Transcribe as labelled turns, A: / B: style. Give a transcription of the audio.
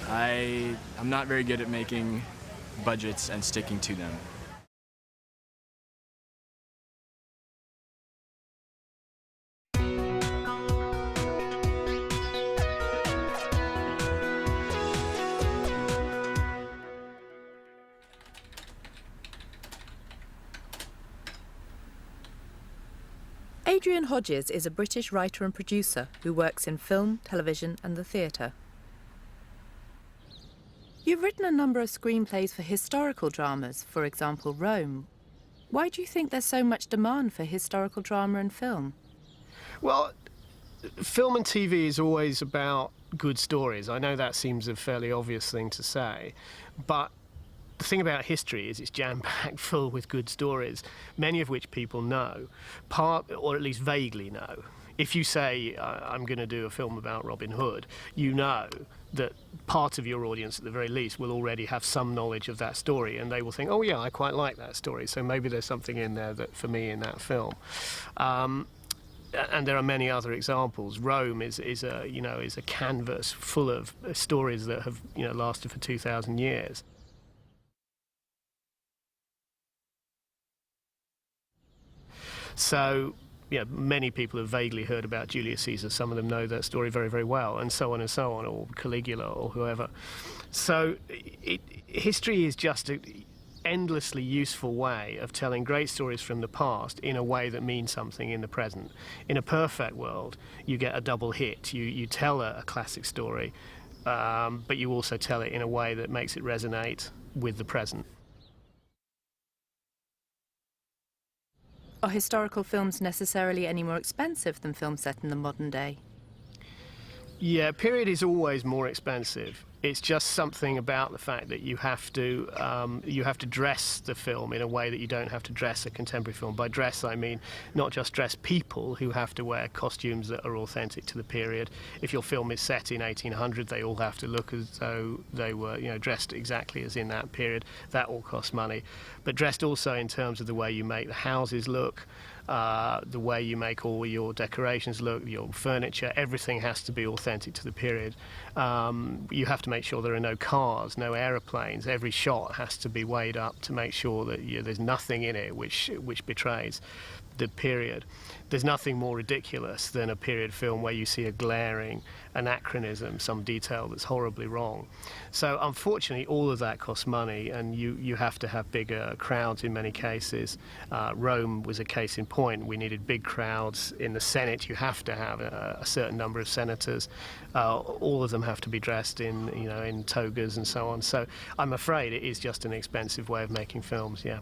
A: I'm not very good at making budgets and sticking to them.
B: Adrian Hodges is a British writer and producer who works in film, television and the theatre. You've written a number of screenplays for historical dramas, for example, Rome. Why do you think there's so much demand for historical drama and film?
C: Well, film and TV is always about good stories. I know that seems a fairly obvious thing to say, but the thing about history is it's jam-packed full with good stories, many of which people know, or at least vaguely know. If you say, I'm going to do a film about Robin Hood, you know that part of your audience, at the very least, will already have some knowledge of that story, and they will think, oh yeah, I quite like that story, so maybe there's something in there that for me in that film. And there are many other examples. Rome is a canvas full of stories that have lasted for 2,000 years. So, many people have vaguely heard about Julius Caesar. Some of them know that story very, very well, and so on, or Caligula, or whoever. So history is just an endlessly useful way of telling great stories from the past in a way that means something in the present. In a perfect world, you get a double hit. You tell a classic story, but you also tell it in a way that makes it resonate with the present.
B: Are historical films necessarily any more expensive than films set in the modern day?
C: Yeah, period is always more expensive. It's just something about the fact that you have to dress the film in a way that you don't have to dress a contemporary film. By dress, I mean not just dress people who have to wear costumes that are authentic to the period. If your film is set in 1800, they all have to look as though they were, dressed exactly as in that period. That all costs money. But dressed also in terms of the way you make the houses look, the way you make all your decorations look, your furniture, everything has to be authentic to the period. You have to make sure there are no cars, no aeroplanes. Every shot has to be weighed up to make sure that there's nothing in it which betrays the period. There's nothing more ridiculous than a period film where you see a glaring anachronism, some detail that's horribly wrong. So unfortunately all of that costs money, and you have to have bigger crowds in many cases. Rome was a case in point. We needed big crowds. In the Senate you have to have a certain number of senators. All of them have to be dressed in togas and so on. So I'm afraid it is just an expensive way of making films, yeah.